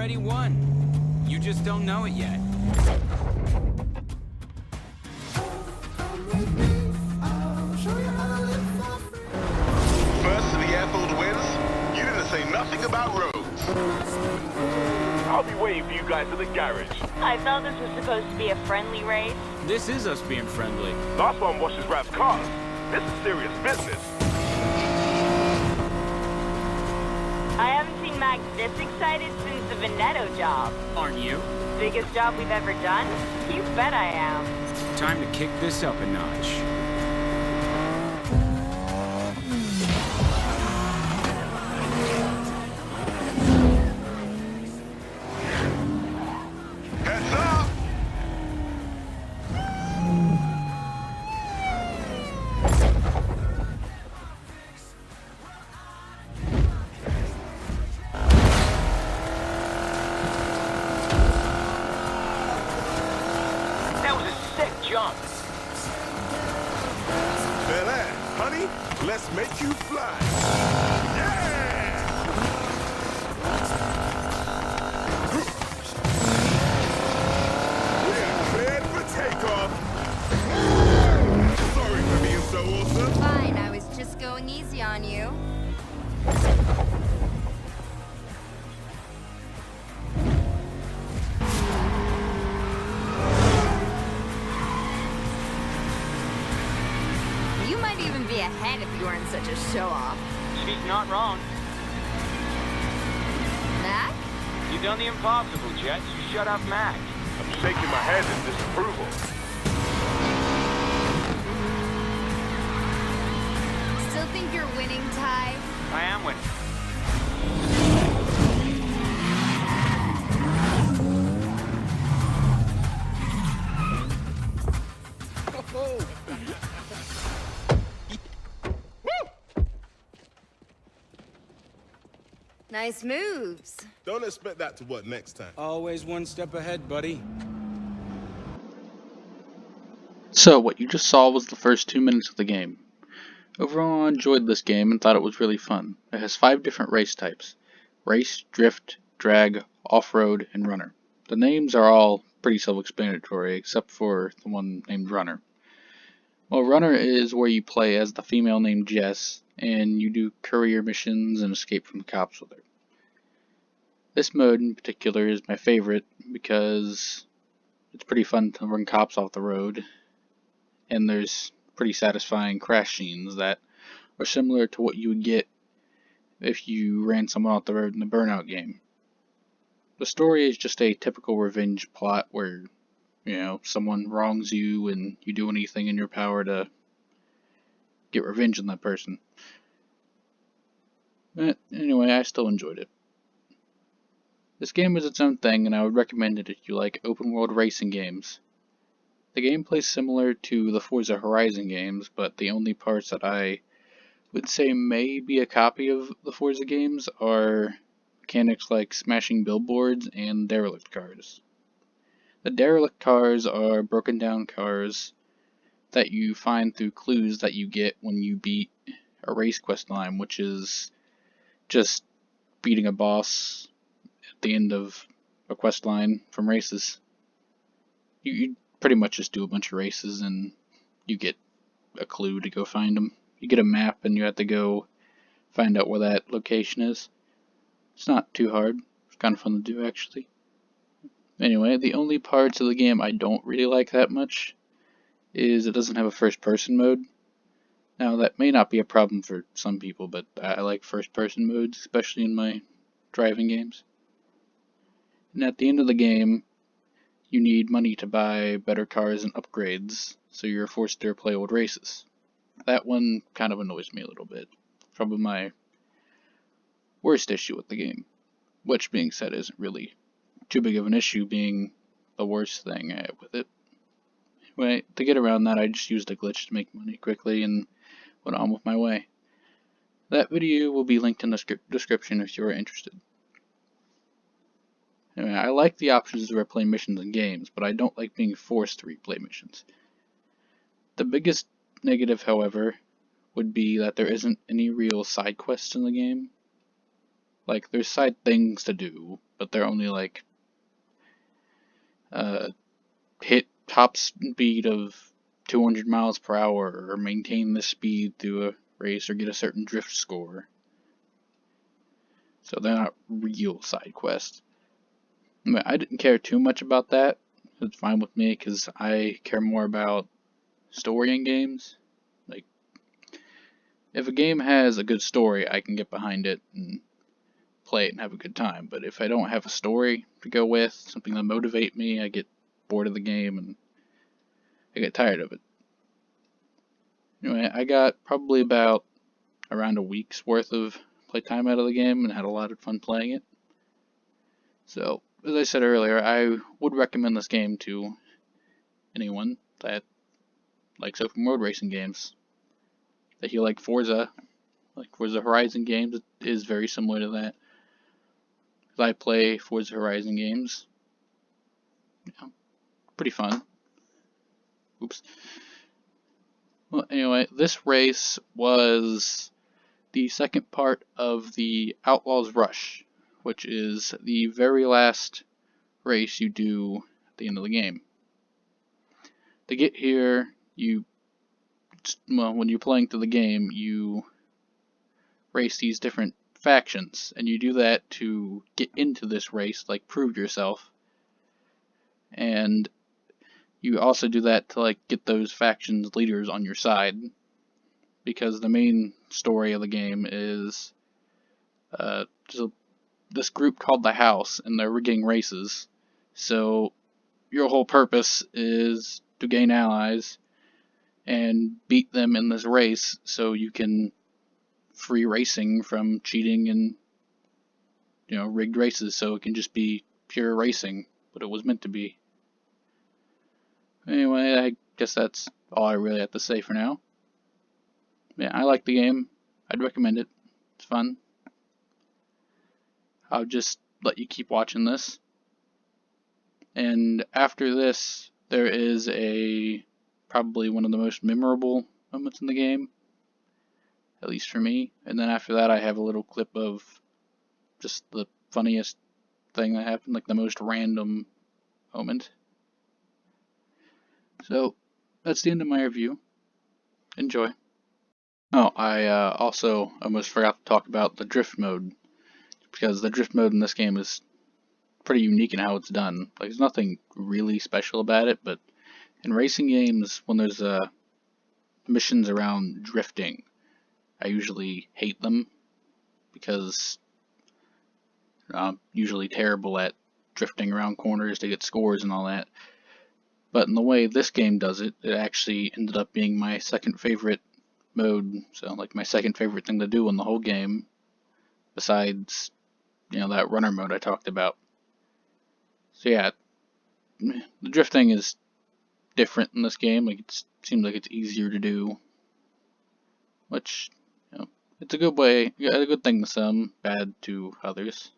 already won. You just don't know it yet. First to the airfield wins. You didn't say nothing about roads. I'll be waiting for you guys at the garage. I thought this was supposed to be a friendly race. This is us being friendly. Last one washes Rap's cars. This is serious business. I haven't seen Max this excited since the Veneto job. Aren't you? Biggest job we've ever done? You bet I am. Time to kick this up a notch. Heads up! That was a sick jump. Bel-Air, honey, let's make you fly. Yeah! We are cleared for takeoff. Sorry for being so awesome. Fine, I was just going easy on you. You might even be ahead if you weren't such a show-off. She's not wrong. Mac? You've done the impossible, Jet. You shut up Mac. I'm shaking my head in disapproval. Still think you're winning, Ty? I am winning. Nice moves. Don't expect that to work next time. Always one step ahead, buddy. So, what you just saw was the first 2 minutes of the game. Overall, I enjoyed this game and thought it was really fun. It has 5 different race types: race, drift, drag, off-road, and runner. The names are all pretty self-explanatory, except for the one named Runner. Well, Runner is where you play as the female named Jess, and you do courier missions and escape from the cops with her. This mode in particular is my favorite because it's pretty fun to run cops off the road, and there's pretty satisfying crash scenes that are similar to what you would get if you ran someone off the road in the Burnout game. The story is just a typical revenge plot where, someone wrongs you and you do anything in your power to get revenge on that person. But anyway, I still enjoyed it. This game is its own thing, and I would recommend it if you like open world racing games. The gameplay is similar to the Forza Horizon games, but the only parts that I would say may be a copy of the Forza games are mechanics like smashing billboards and derelict cars. The derelict cars are broken down cars that you find through clues that you get when you beat a race quest line, which is just beating a boss at the end of a quest line from races. You pretty much just do a bunch of races and you get a clue to go find them. You get a map and you have to go find out where that location is. It's not too hard. It's kind of fun to do, actually. Anyway, the only parts of the game I don't really like that much is it doesn't have a first-person mode. Now, that may not be a problem for some people, but I like first-person modes, especially in my driving games. And at the end of the game, you need money to buy better cars and upgrades, so you're forced to play old races. That one kind of annoys me a little bit. Probably my worst issue with the game. Which, being said, isn't really too big of an issue, being the worst thing I have with it. Anyway, to get around that, I just used a glitch to make money quickly and went on with my way. That video will be linked in the description if you are interested. Anyway, I like the options to replay missions in games, but I don't like being forced to replay missions. The biggest negative, however, would be that there isn't any real side quests in the game. Like, there's side things to do, but they're only like hit top speed of 200 miles per hour or maintain this speed through a race or get a certain drift score. So they're not real side quests. I mean, I didn't care too much about that. It's fine with me because I care more about story in games. Like, if a game has a good story, I can get behind it and play it and have a good time. But if I don't have a story to go with, something to motivate me, I get bored of the game and I get tired of it. Anyway, I got probably about around a week's worth of playtime out of the game and had a lot of fun playing it. So, as I said earlier, I would recommend this game to anyone that likes open world racing games. That you like Forza Horizon games, it is very similar to that. I play Forza Horizon games. Yeah, pretty fun. Oops. Well, anyway, this race was the second part of the Outlaws Rush, which is the very last race you do at the end of the game. To get here, when you're playing through the game, you race these different factions, and you do that to get into this race, like prove yourself. And you also do that to like get those factions leaders on your side, because the main story of the game is this group called the House, and they're rigging races. So your whole purpose is to gain allies and beat them in this race so you can free racing from cheating and rigged races, so it can just be pure racing, what it was meant to be. Anyway, I guess that's all I really have to say for now. Yeah, I like the game. I'd recommend it. It's fun. I'll just let you keep watching this. And after this, there is probably one of the most memorable moments in the game, at least for me. And then after that, I have a little clip of just the funniest thing that happened, like the most random moment. So that's the end of my review. Enjoy. Oh, I also almost forgot to talk about the drift mode, because the drift mode in this game is pretty unique in how it's done. Like, there's nothing really special about it, but in racing games, when there's missions around drifting, I usually hate them because I'm usually terrible at drifting around corners to get scores and all that. But in the way this game does it, it actually ended up being my second favorite mode, so like my second favorite thing to do in the whole game, besides that runner mode I talked about. So yeah, the drifting is different in this game. Like, it seems like it's easier to do, which it's a good way, a good thing to some, bad to others.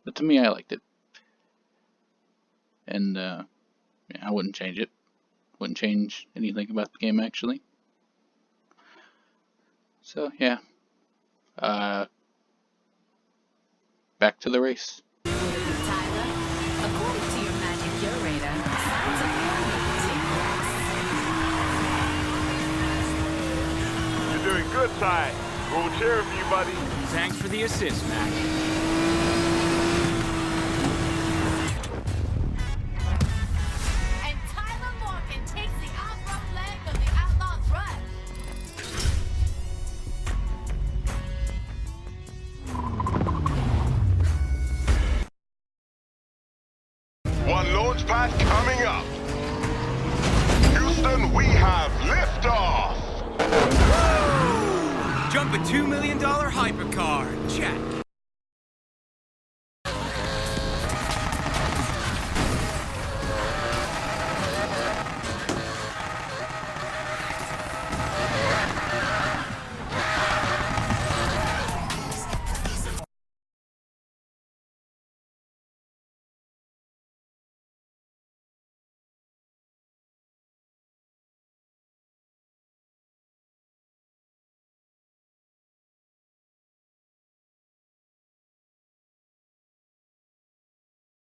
But to me, I liked it, and I wouldn't change it. Wouldn't change anything about the game, actually. So yeah, back to the race. You're doing good, Ty. We'll cheer for you, buddy. Thanks for the assist, Mac. And Tyler Morgan takes the out-front leg of the Outlaws Rush. One launch pad coming up. Houston, we have liftoff. Jump a $2 million hypercar, check.